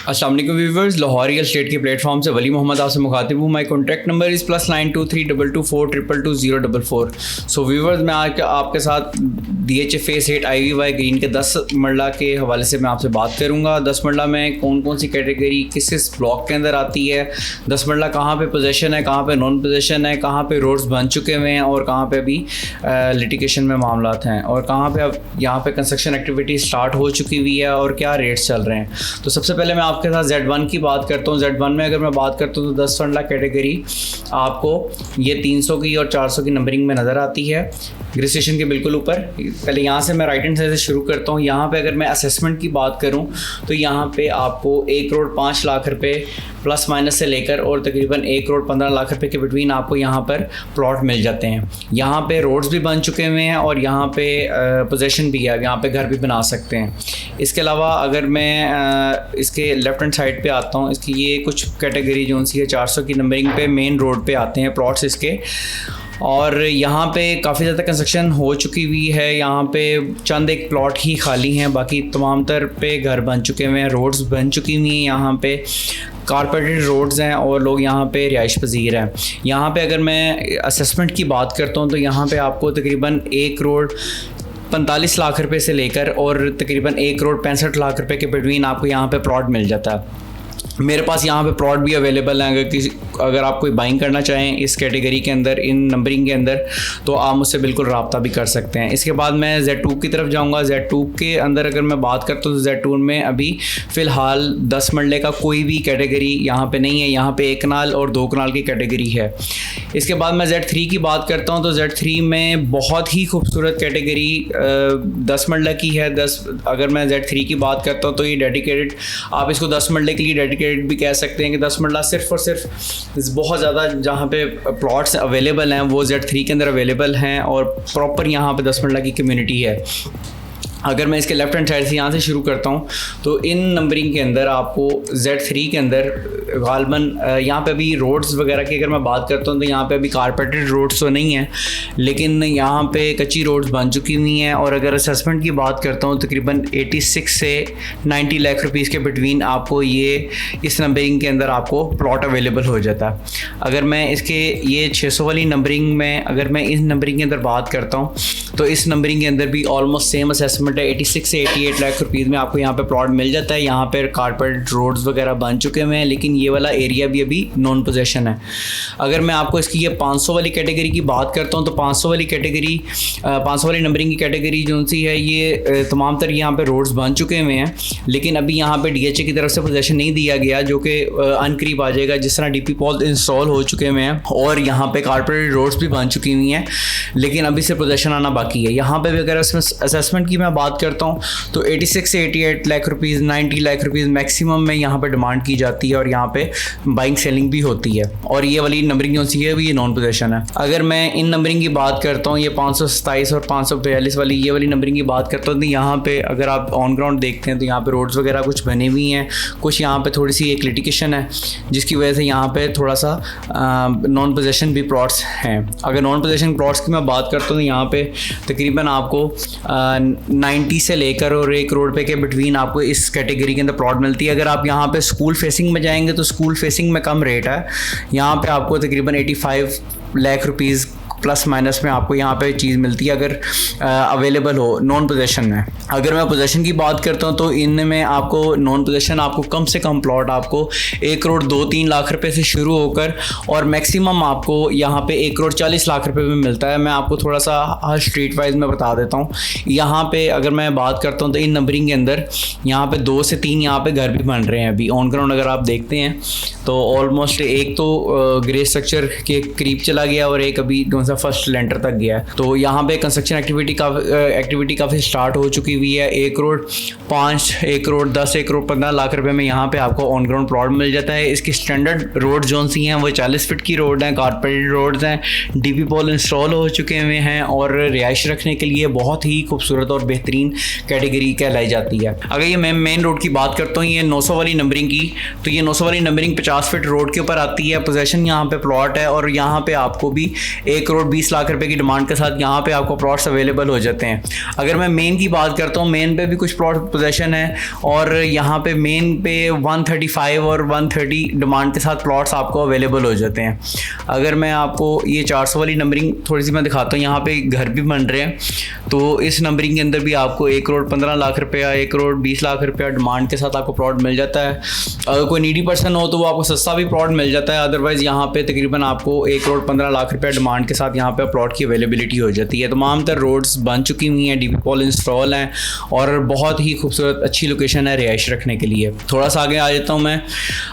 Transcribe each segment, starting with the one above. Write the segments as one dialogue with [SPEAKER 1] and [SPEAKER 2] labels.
[SPEAKER 1] अस्सलाम वालेकुम viewers, Lahore real estate के प्लेटफॉर्म से वली मोहम्मद आपसे मुखातिब हूँ। माई contact number is +923224222044। So viewers, मैं आज आपके साथ DH फेस 8 IVY ग्रीन के 10 मरला के हवाले से मैं आपसे बात करूँगा। 10 मरला में कौन कौन सी कैटेगरी किस किस ब्लॉक के अंदर आती है, 10 मरला कहाँ पे पोजेशन है, कहाँ पे नॉन पोजेशन है, कहाँ पे रोड्स बन चुके हुए हैं और कहाँ पे अभी लिटिगेशन में मामलात हैं, और कहाँ पे अब यहाँ पे कंस्ट्रक्शन एक्टिविटी स्टार्ट हो चुकी हुई है और क्या रेट्स चल रहे हैं। तो सबसे पहले मैं आपके साथ Z1 की बात करता हूँ। Z1 में अगर मैं बात करता हूँ तो 10 मरला कैटेगरी आपको ये 300 की और 400 की नंबरिंग में नज़र आती है, ग्रे स्टेशन के बिल्कुल ऊपर। पहले यहाँ से मैं राइट हैंड साइड से शुरू करता हूँ। यहाँ पे अगर मैं असेसमेंट की बात करूँ तो यहाँ पे आपको 1,05,00,000 रुपये प्लस माइनस से लेकर और तकरीबन 1,15,00,000 रुपये के बिटवीन आपको यहाँ पर प्लॉट मिल जाते हैं। यहाँ पे रोड्स भी बन चुके हुए हैं और यहाँ पे पोजेशन भी है, यहाँ पे घर भी बना सकते हैं। इसके अलावा अगर मैं इसके लेफ्ट हैंड साइड पे आता हूँ, इसकी ये कुछ कैटेगरी जो सी है 400 की नंबरिंग पे मेन रोड पे आते हैं प्लॉट्स इसके, और यहाँ पे काफ़ी ज़्यादा कंस्ट्रक्शन हो चुकी हुई है। यहाँ पे चंद एक प्लॉट ही खाली हैं, बाकी तमाम तर पे घर बन चुके हुए हैं, रोड्स बन चुकी हुई हैं, यहाँ पे कारपेटेड रोड्स हैं और लोग यहाँ पे रिहाइश पजीर हैं। यहाँ पे अगर मैं असेसमेंट की बात करता हूँ तो यहाँ पे आपको तकरीबन 1,45,00,000 रुपये से लेकर और तकरीबन 1,65,00,000 रुपये के बिटवीन आपको यहाँ पे प्लॉट मिल जाता है। मेरे पास यहाँ पे प्लॉट भी अवेलेबल हैं। अगर आप कोई बाइंग करना चाहें इस कैटेगरी के अंदर, इन नंबरिंग के अंदर, तो आप मुझसे बिल्कुल रब्ता भी कर सकते हैं। इसके बाद मैं Z2 की तरफ जाऊँगा। Z2 के अंदर अगर मैं बात करता हूँ तो Z2 में अभी फ़िलहाल 10 मरले का कोई भी कैटेगरी यहाँ पे नहीं है। यहाँ पे 1 कनाल और 2 कनाल की कैटेगरी है। इसके बाद मैं Z3 की बात करता हूँ तो Z3 में बहुत ही खूबसूरत कैटेगरी 10 मरले की है। अगर मैं Z3 की बात करता हूँ तो ये डेडिकेटेड, आप इसको 10 मरले के लिए डेडिकेटेड भी कह सकते हैं कि 10 मरला सिर्फ और सिर्फ बहुत ज़्यादा जहाँ पे प्लॉट्स अवेलेबल हैं वो Z3 के अंदर अवेलेबल हैं और प्रॉपर यहाँ पे 10 मरला की कम्युनिटी है। अगर मैं इसके लेफ्ट हैंड साइड से यहाँ से शुरू करता हूँ तो इन नंबरिंग के अंदर आपको Z3 के अंदर गालबन यहाँ पे अभी रोड्स वगैरह की अगर मैं बात करता हूँ तो यहाँ पे अभी कारपेटेड रोड्स तो नहीं है, लेकिन यहाँ पे कच्ची रोड्स बन चुकी हुई हैं। और अगर असेसमेंट की बात करता हूँ तकरीबन 86 से 90 लाख रुपीज़ के बिटवीन आपको ये इस नंबरिंग के अंदर आपको प्लॉट अवेलेबल हो जाता है। अगर मैं इसके ये 600 वाली नंबरिंग में अगर मैं इस नंबरिंग के अंदर बात करता हूँ तो इस नंबरिंग के अंदर भी ऑलमोस्ट सेम असेसमेंट 86 से 88 लाख रुपीज़ में आपको यहाँ पे प्लॉट मिल जाता है। यहाँ पर कारपेट रोड्स वगैरह बन चुके हुए हैं, लेकिन ये वाला एरिया भी अभी नॉन पोजेशन है। अगर मैं आपको इसकी ये 500 वाली कैटेगरी की बात करता हूँ तो 500 वाली कैटेगरी 500 वाली नंबरिंग की कैटेगरी जो सी है ये तमाम तर यहाँ पे रोड्स बन चुके हुए हैं, लेकिन अभी यहाँ पे DHA की तरफ से पोजेशन नहीं दिया गया, जो कि अनकरीब आ जाएगा। जिस तरह DP पोल इंस्टॉल हो चुके हुए हैं और यहाँ पे कारपेट रोड्स भी बन चुकी हुई हैं, लेकिन अभी से पोजेशन आना बाकी है। यहाँ पे भी अगर इसमें असेसमेंट की मैं बात करता हूँ तो 86 से 88 lakh rupees 90 lakh rupees maximum में यहाँ पे डिमांड की जाती है और यहाँ पे बाइंग सेलिंग भी होती है। और ये वाली नंबरिंग जो सी है ये नॉन पोजेशन है। अगर मैं इन नंबरिंग की बात करता हूँ, ये 527 और 542 वाली ये वाली नंबरिंग की बात करता हूँ तो यहाँ पे अगर आप ऑन ग्राउंड देखते हैं तो यहाँ पे रोड्स वगैरह कुछ बने हुई हैं, कुछ यहाँ पे थोड़ी सी एक लिटिगेशन है जिसकी वजह से यहाँ पे थोड़ा सा नॉन पोजेशन भी प्लॉट्स हैं। अगर नॉन पोजेशन प्लॉट्स की मैं बात करता हूँ तो यहाँ पे तकरीबन आपको 90 से लेकर और 1 करोड़ रुपये के बिटवीन आपको इस कैटेगरी के अंदर प्लॉट मिलती है। अगर आप यहाँ पे स्कूल फेसिंग में जाएंगे तो स्कूल फेसिंग में कम रेट है, यहाँ पे आपको तकरीबन 85 लाख रुपीज़ प्लस माइनस में आपको यहाँ पे चीज़ मिलती है अगर अवेलेबल हो नॉन पोजेशन में। अगर मैं पोजेशन की बात करता हूँ तो इनमें आपको नॉन पोजेशन आपको कम से कम प्लॉट आपको 1,02-3 लाख रुपए से शुरू होकर और मैक्सिमम आपको यहाँ पे 1,40,00,000 रुपए में मिलता है। मैं आपको थोड़ा सा हर स्ट्रीट वाइज में बता देता हूँ। यहाँ पे अगर मैं बात करता हूँ तो इन नंबरिंग के अंदर यहाँ पे 2 से 3 यहाँ पे घर भी बन रहे हैं अभी ऑन ग्राउंड। अगर आप देखते हैं तो ऑलमोस्ट एक तो ग्रे स्ट्रक्चर के करीब चला गया और एक अभी फर्स्ट लेंटर तक गया है। तो यहाँ पे कंस्ट्रक्शन एक्टिविटी काफ़ी स्टार्ट हो चुकी हुई है। 1,05,00,000, 1,10,00,000, 1,15,00,000 रुपए में यहाँ पे आपको ऑन ग्राउंड प्लॉट मिल जाता है। इसकी स्टैंडर्ड रोड जोन सी हैं वो 40 फीट की रोड हैं, कारपेटेड रोड्स हैं, DP पोल इंस्टॉल हो चुके हुए हैं और रिहाइश रखने के लिए बहुत ही खूबसूरत और बेहतरीन कैटेगरी कहलाई जाती है। अगर ये मैं मेन रोड की बात करता हूँ, ये 900 वाली नंबरिंग की, तो ये 900 वाली नंबरिंग 50 फीट रोड के ऊपर आती है। पोजेशन यहाँ पे प्लॉट है और यहाँ पे आपको भी 1,62,00,000 करोड़ 20 लाख रुपए की डिमांड के साथ यहाँ पे आपको प्लॉट्स अवेलेबल हो जाते हैं। अगर मैं मेन की बात करता हूँ, मेन पे भी कुछ प्लॉट पोजेशन है और यहाँ पे मेन पे 135 और 130 डिमांड के साथ प्लॉट्स आपको अवेलेबल हो जाते हैं। अगर मैं आपको ये 400 वाली नंबरिंग थोड़ी सी मैं दिखाता हूँ, यहाँ पे घर भी बन रहे हैं, तो इस नंबरिंग के अंदर भी आपको 1 करोड़ 15 लाख रुपया, 1 करोड़ 20 लाख रुपया डिमांड के साथ आपको प्लॉट मिल जाता है। अगर कोई नीडी पर्सन हो तो वो आपको सस्ता भी प्लॉट मिल जाता है। अदरवाइज़ यहाँ पे तकरीबन आपको 1 करोड़ 15 लाख रुपया डिमांड के साथ यहाँ पे प्लॉट की अवेलेबिलिटी हो जाती है। तमाम तर रोड्स बन चुकी हुई हैं, डीपी पॉल इंस्टॉल हैं और बहुत ही खूबसूरत अच्छी लोकेशन है रिहाइश रखने के लिए। थोड़ा सा आगे आ जाता हूँ मैं।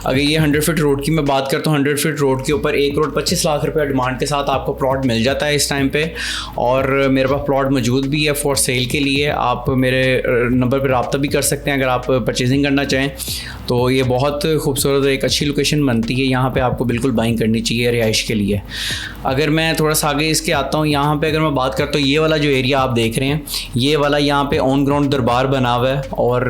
[SPEAKER 1] अगर ये 100 फीट रोड की मैं बात करता हूँ, 100 फीट रोड के ऊपर 1 करोड़ 25 लाख रुपया डिमांड के साथ आपको प्लॉट मिल जाता है इस टाइम पे, और मेरे पास प्लॉट मौजूद भी है फॉर सेल के लिए। आप मेरे नंबर पर रब्ता भी कर सकते हैं अगर आप परचेजिंग करना चाहें। तो ये बहुत खूबसूरत एक अच्छी लोकेशन बनती है, यहाँ पे आपको बिल्कुल बाइंग करनी चाहिए रिहाइश के लिए। अगर मैं थोड़ा सा आगे इसके आता हूँ, यहाँ पे अगर मैं बात करता हूँ, ये वाला जो एरिया आप देख रहे हैं, ये वाला यहाँ पे ऑन ग्राउंड दरबार बना हुआ है, और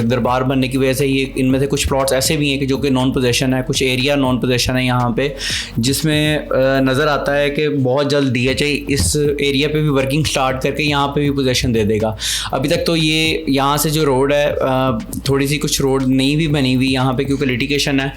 [SPEAKER 1] दरबार बनने की वजह से ये इनमें से कुछ प्लॉट्स ऐसे भी हैं कि जो कि नॉन पोजेशन है, कुछ एरिया नॉन पोजेशन है यहाँ पे, जिसमें नज़र आता है कि बहुत जल्द DHI इस एरिया पे भी वर्किंग स्टार्ट करके यहाँ पे भी पोजेशन दे देगा। अभी तक तो ये यहाँ से जो रोड है थोड़ी सी कुछ रोड नहीं भी बनी हुई यहाँ पे, क्योंकि लिटिगेशन है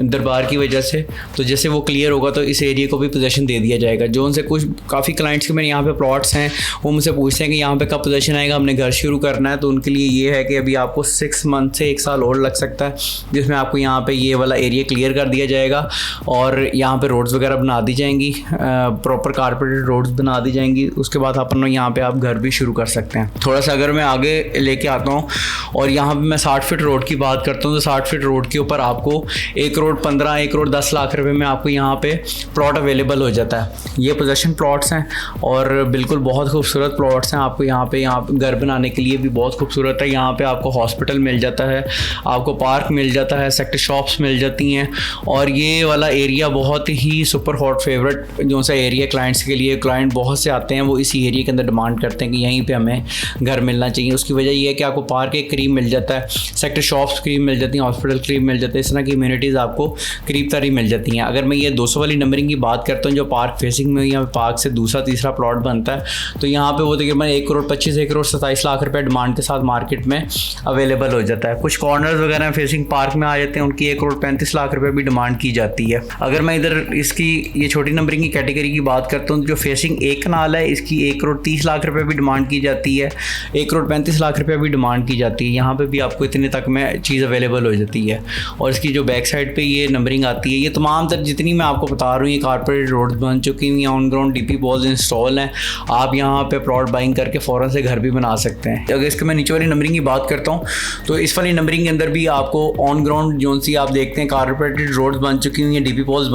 [SPEAKER 1] दरबार की वजह से। तो जैसे वो क्लियर होगा तो इस एरिया को भी पोजेशन दे दिया जाएगा। जो उनसे कुछ काफ़ी क्लाइंट्स के मेरे यहाँ पे प्लॉट्स हैं, वो मुझसे पूछते हैं कि यहाँ पे कब पोजेशन आएगा, हमने घर शुरू करना है। तो उनके लिए ये है कि अभी आपको 6 मंथ से 1 साल और लग सकता है, जिसमें आपको यहाँ पे ये वाला एरिया क्लियर कर दिया जाएगा और यहाँ पे रोड्स वगैरह बना दी जाएंगी, प्रॉपर कारपेटेड रोड्स बना दी जाएंगी। उसके बाद अपन यहाँ पे आप घर भी शुरू कर सकते हैं। थोड़ा सा अगर मैं आगे लेके आता हूँ और यहाँ पे मैं 60 फीट रोड की बात करता हूँ, तो 60 फीट रोड के ऊपर आपको 1 करोड़ 15, 1 करोड़ 10 लाख रुपए में आपको यहाँ पे प्लॉट अवेलेबल हो जाता है। ये पोजेशन प्लॉट्स हैं और बिल्कुल बहुत खूबसूरत प्लॉट्स हैं। आपको यहाँ पे घर बनाने के लिए भी बहुत खूबसूरत है। यहाँ पे आपको हॉस्पिटल मिल जाता है, आपको पार्क मिल जाता है, सेक्टर शॉप्स मिल जाती हैं, और ये वाला एरिया बहुत ही सुपर हॉट फेवरेट जो सा एरिया क्लाइंट्स के लिए। क्लाइंट बहुत से आते हैं, वो इसी एरिया के अंदर डिमांड करते हैं कि यहीं पे हमें घर मिलना चाहिए। उसकी वजह ये है कि आपको पार्क एक करीब मिल जाता है, सेक्टर शॉप्स करीब मिल जाती हैं, हॉस्पिटल करीब मिल जाते हैं, इस तरह की इम्यूनिटीज़ आपको करीब तरी मिल जाती हैं। अगर मैं ये 200 वाली नंबरिंग की बात करता हूँ, जो पार्क फेसिंग में यहाँ पार्क से दूसरा तीसरा प्लॉट बनता है, तो यहाँ पे वो तकरीबन 1 करोड़ 25, 1 करोड़ 27 लाख रुपए डिमांड के साथ मार्केट में अवेलेबल हो जाता है। कुछ कॉर्नर्स वगैरह फेसिंग पार्क में आ जाते हैं, उनकी 1 करोड़ 35 लाख रुपए भी डिमांड की जाती है। अगर मैं इधर इसकी ये छोटी नंबरिंग की कैटेगरी की बात करता हूँ, जो फेसिंग एक कनाल है, इसकी 1 करोड़ 30 लाख रुपए भी डिमांड की जाती है, 1 करोड़ 35 लाख रुपए भी डिमांड की जाती है। यहाँ पे भी आपको इतने तक में चीज़ अवेलेबल हो जाती है। और इसकी जो बैक साइड पे ये नंबरिंग आती है, ये तमाम तर जितनी मैं आपको बता रहा हूँ, ये कारपोरेट रोड्स बन चुकी हुई हैं, on ground DP balls install हैं। आप यहाँ पे प्लॉट बाइंग करके फ़ौरन से घर भी बना सकते हैं। अगर इसके मैं नीचे वाली नंबरिंग की बात करता हूँ, तो इस वाली नंबरिंग के अंदर भी आपको ऑन ग्राउंड जोन सी आप देखते हैं कारपोरेटेड रोड्स बन चुकी हुई हैं, डीपी बॉल्स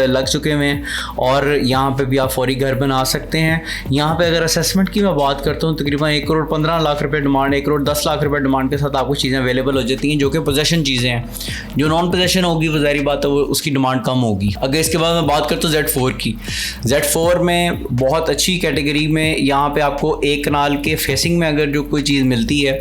[SPEAKER 1] लग चुके हुए हैं, और यहाँ पे भी आप फौरी घर बना सकते हैं। यहाँ पे अगर असेसमेंट की मैं बात करता हूँ, तकरीबन 1 करोड़ 15 लाख रुपए डिमांड, 1 करोड़ 10 लाख रुपए डिमांड के साथ आपको चीज़ें अवेलेबल हो जाती हैं, जो कि पोजेशन चीज़ें हैं। जो नॉन पोजेशन होगी वो ज़ाहिर बात है वो उसकी डिमांड कम होगी। अगर इसके बाद मैं बात करता हूँ Z4 की, Z4 में बहुत अच्छी कैटेगरी में यहाँ पे आपको एक कनाल के फेसिंग में अगर जो कोई चीज़ मिलती है,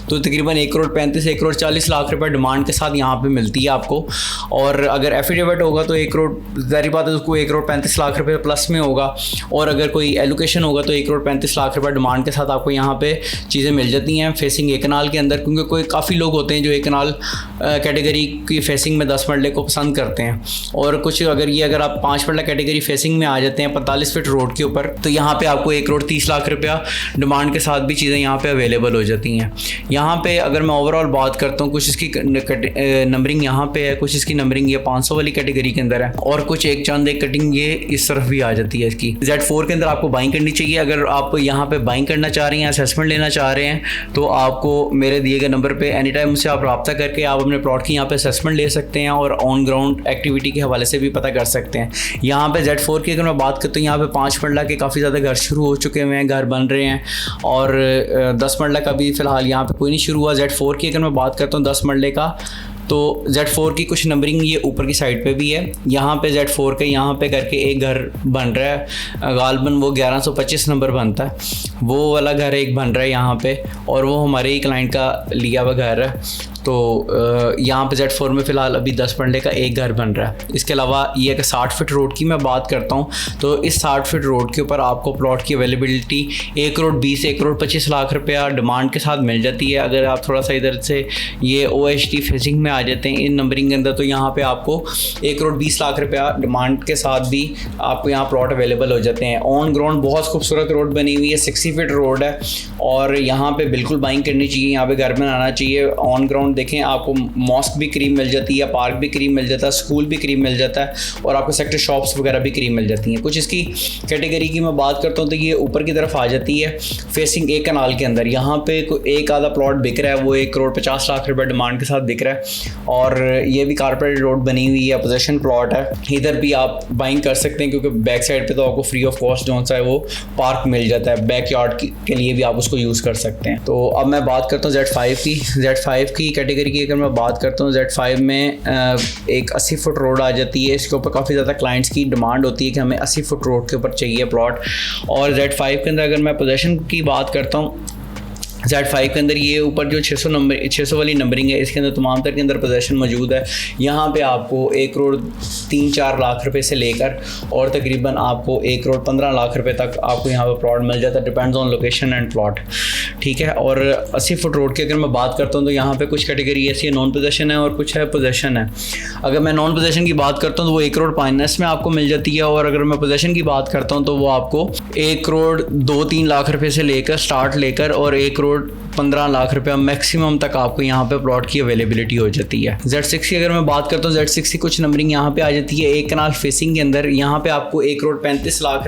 [SPEAKER 1] तो तकरीबन 1 करोड़ 35, 1 करोड़ 40 लाख रुपए डिमांड के साथ यहाँ पे मिलती है आपको। और अगर एफिडेविट होगा तो 1 करोड़ ज़ाहिर बात है उसको 1 करोड़ 35 लाख रुपए प्लस में होगा, और अगर कोई एलोकेशन होगा तो 1 करोड़ 35 लाख रुपए डिमांड के साथ आपको यहाँ पे चीज़ें मिल जाती हैं फेसिंग एक कनाल के अंदर। क्योंकि कोई काफ़ी लोग होते हैं जो एक कनाल कैटेगरी की फेसिंग में 10 मरले को पसंद करते हैं, और कुछ अगर आप 5 मरला कैटेगरी फेसिंग में आ जाते हैं 45 फीट रोड के ऊपर, तो यहाँ पे आपको 1 करोड़ 30 लाख रुपया डिमांड के साथ भी चीज़ें यहाँ पे अवेलेबल हो जाती हैं। यहाँ पे अगर मैं ओवरऑल बात करता हूँ, कुछ इसकी नंबरिंग यहाँ पे है, कुछ इसकी नंबरिंग ये 500 वाली कैटेगरी के अंदर है, और कुछ एक चंद एक कटिंग ये इस तरफ भी आ जाती है इसकी। Z4 के अंदर आपको बाइंग करनी चाहिए। अगर आप यहाँ पे बाइंग करना चाह रहे हैं, असेसमेंट लेना चाह रहे हैं, तो आपको मेरे दिए गए नंबर पे एनी टाइम मुझसे आप रब्ता करके आप अपने प्लॉट की यहाँ पे असेसमेंट ले सकते हैं, और ऑन ग्राउंड एक्टिविटी के हवाले से भी पता कर सकते हैं। यहाँ पे Z4 की अगर मैं बात करता हूँ, यहाँ पे 5 मरला के काफ़ी ज़्यादा घर शुरू हो चुके हुए हैं, घर बन रहे हैं, और 10 मरला का भी फ़िलहाल यहाँ पे कोई नहीं शुरू हुआ। Z4 की अगर मैं बात करता हूँ 10 मरले का, तो Z4 की कुछ नंबरिंग ये ऊपर की साइड पे भी है। यहाँ पे Z4 के यहाँ पे करके एक घर बन रहा है, गालबन वो 1125 नंबर बनता है, वो वाला घर एक बन रहा है यहाँ पे, और वो हमारे ही क्लाइंट का लिया हुआ घर है। तो यहाँ पे Z4 में फ़िलहाल अभी 10 मरले का एक घर बन रहा है। इसके अलावा ये कि 60 फीट रोड की मैं बात करता हूँ, तो इस 60 फीट रोड के ऊपर आपको प्लॉट की अवेलेबिलिटी 1 करोड़ 20 1 करोड़ 25 लाख रुपया डिमांड के साथ मिल जाती है। अगर आप थोड़ा सा इधर से ये OHT फेसिंग में आ जाते हैं इन नंबरिंग के अंदर, तो यहाँ पे आपको 1 करोड़ 20 लाख रुपया डिमांड के साथ भी आपको यहाँ प्लॉट अवेलेबल हो जाते हैं। ऑन ग्राउंड बहुत खूबसूरत रोड बनी हुई है, 60 फीट रोड है और यहाँ पे बिल्कुल बाइंग करनी चाहिए, यहाँ पे घर बनाना चाहिए। ऑन ग्राउंड देखें, आपको मॉस्क भी करीब मिल जाती है, पार्क भी करीब मिल जाता है, स्कूल भी करीब मिल जाता है और आपको सेक्टर शॉप्स वगैरह भी करीब मिल जाती हैं। कुछ इसकी कैटेगरी की मैं बात करता हूँ तो ये ऊपर की तरफ आ जाती है फेसिंग एक कनाल के अंदर। यहाँ पे एक आधा प्लॉट बिक रहा है, वो 1 करोड़ 50 लाख रुपये डिमांड के साथ बिक रहा है और ये भी कारपोरेट रोड बनी हुई है, पोजेशन प्लॉट है। इधर भी आप बाइंग कर सकते हैं क्योंकि बैक साइड पे तो आपको फ्री ऑफ कॉस्ट जो सा है वो पार्क मिल जाता है, बैक यार्ड के लिए भी आप उसको यूज़ कर सकते हैं। तो अब मैं बात करता हूँ Z5 की कैटेगरी की। अगर मैं बात करता हूँ Z5 में एक 80 फुट रोड आ जाती है। इसके ऊपर काफ़ी ज़्यादा क्लाइंट्स की डिमांड होती है कि हमें 80 फुट रोड के ऊपर चाहिए प्लॉट। और Z5 के अंदर अगर मैं पोजेशन की बात करता हूँ, Z5 के अंदर ये ऊपर जो 600 वाली नंबरिंग है, इसके अंदर तमाम तरह के अंदर पोजेशन मौजूद है। यहाँ पे आपको 1 करोड़ 3-4 लाख रुपए से लेकर और तकरीबन आपको 1 करोड़ 15 लाख रुपए तक आपको यहाँ पे प्लॉट मिल जाता है, depends on location and plot, ठीक है। और 80 फुट रोड की अगर मैं बात करता हूँ तो यहाँ पे कुछ कैटेगरी ऐसी है, नॉन पोजेशन है और कुछ है पोजेशन है। अगर मैं नॉन पोजेशन की बात करता हूँ तो वो 1 करोड़ फाइनेंस में आपको मिल जाती है और अगर मैं पोजेशन की बात करता हूँ तो वो आपको 1 करोड़ 2-3 लाख रुपए से लेकर स्टार्ट लेकर और 1 करोड़ 15 लाख रुपया मैक्सिमम तक आपको यहाँ पे प्लॉट की अवेलेबिलिटी हो जाती है। Z6 की अगर मैं बात करता हूँ, Z6 की कुछ नंबरिंग यहाँ पे आ जाती है एक कनाल फेसिंग के अंदर। यहाँ पे आपको 1 करोड़ 45 लाख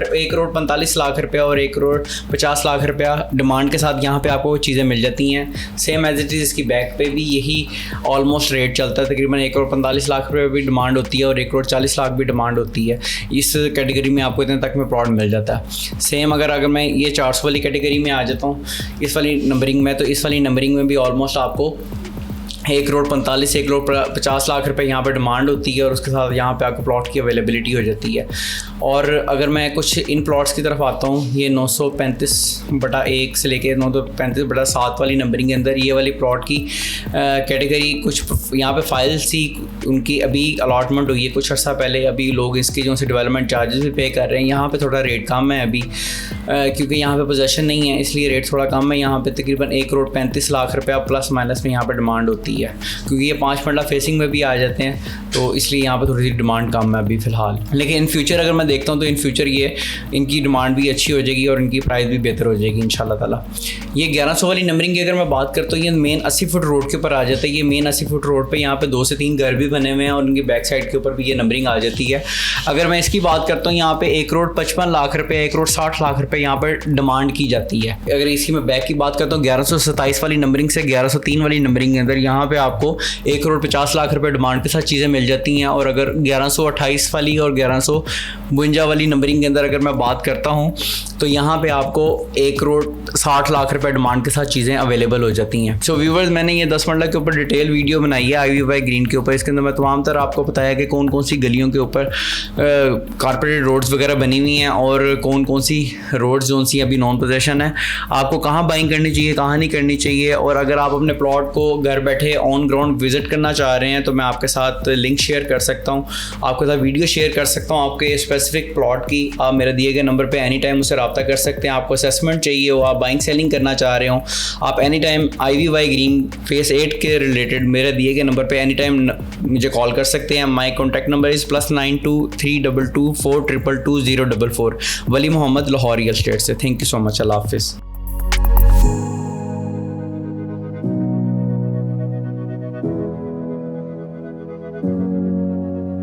[SPEAKER 1] रुपया और 1 करोड़ 50 लाख रुपया डिमांड के साथ यहाँ पे आपको चीज़ें मिल जाती हैं। सेम एज इट इज़ इसकी बैक पे भी यही ऑलमोस्ट रेट चलता है, तकरीबन 1 करोड़ 45 लाख रुपये भी डिमांड होती है और 1 करोड़ 40 लाख भी डिमांड होती है। इस कैटेगरी में आपको इतने तक में प्लॉट मिल जाता है। सेम अगर मैं ये 400 वाली कैटेगरी में आ जाता हूँ इस वाली नंबरिंग में, तो इस वाली नंबरिंग में भी ऑलमोस्ट आपको 1 करोड़ 45 1 करोड़ 50 लाख रुपए यहाँ पे डिमांड होती है और उसके साथ यहाँ पे आपको प्लॉट की अवेलेबिलिटी हो जाती है। और अगर मैं कुछ इन प्लॉट्स की तरफ आता हूँ, ये 935/1 से लेके 935/7 वाली नंबरिंग के अंदर ये वाली प्लॉट की कैटेगरी कुछ यहाँ पे फाइल्स ही उनकी अभी अलॉटमेंट हुई है कुछ अर्सा पहले। अभी लोग इसके जो से डेवलपमेंट चार्जेस भी पे कर रहे हैं। यहाँ पे थोड़ा रेट कम है अभी क्योंकि यहाँ पे पोजेशन नहीं है, इसलिए रेट थोड़ा कम है। यहाँ पे तकरीबन 1 करोड़ 35 लाख रुपया प्लस माइनस में यहाँ पे डिमांड होती है क्योंकि ये 5 मरला फेसिंग में भी आ जाते हैं, तो इसलिए यहाँ पे थोड़ी सी डिमांड कम है अभी फ़िलहाल। लेकिन इन फ्यूचर अगर मैं देखता हूँ तो इन फ्यूचर ये इनकी डिमांड भी अच्छी हो जाएगी और इनकी प्राइस भी बेहतर हो जाएगी इंशाल्लाह ताला। ये 1100 वाली नंबरिंग की अगर मैं बात करता हूँ, ये मेन 80 फुट रोड के ऊपर आ जाता है। ये मेन 80 फुट रोड पे यहाँ पे 2 से 3 घर भी बने हुए हैं और उनकी बैक साइड के ऊपर भी ये नंबरिंग आ जाती है। अगर मैं इसकी बात करता हूँ, यहाँ पे 1 करोड़ 55 लाख रुपये 1 करोड़ 60 लाख रुपये यहाँ पर डिमांड की जाती है। अगर इसकी मैं बैक की बात करता हूँ 1127 वाली नंबरिंग से 1103 वाली नंबरिंग के अंदर यहाँ पे आपको 1 करोड़ 50 लाख रुपए डिमांड के साथ चीज़ें मिल जाती हैं। और अगर 1128 वाली और 1152 वाली नंबरिंग के अंदर अगर मैं बात करता हूँ तो यहाँ पे आपको 1 करोड़ 60 लाख रुपए डिमांड के साथ चीज़ें अवेलेबल हो जाती हैं। सो व्यूवर्स, मैंने ये 10 मरला के ऊपर डिटेल वीडियो बनाई है IVY ग्रीन के ऊपर। इसके अंदर मैं तमाम तरह आपको बताया कि कौन कौन सी गलियों के ऊपर कारपोरेट रोड्स वगैरह बनी हुई हैं और कौन कौन सी रोड्स जो सी अभी नॉन पोजेशन है, आपको कहाँ बाइंग करनी चाहिए कहाँ नहीं करनी चाहिए। और अगर आप अपने प्लॉट को घर बैठे ऑन ग्राउंड विजिट करना चाह रहे हैं तो मैं आपके साथ लिंक शेयर कर सकता हूँ, आपके साथ वीडियो शेयर कर सकता हूँ आपके स्पेसिफिक प्लॉट की। आप मेरे दिए गए नंबर पे एनी टाइम मुझसे रब्ता कर सकते हैं। आपको असेसमेंट चाहिए हो, आप बाइंग सेलिंग करना चाह रहे हो, आप any time IVY green face 8 के रिलेटेड मेरे दिए गए नंबर पे एनी टाइम मुझे कॉल कर सकते हैं। My contact number is +92 322 422 044। Wali Mohammad, Lahore real estate से। Thank you so much. Allah हाफिज़।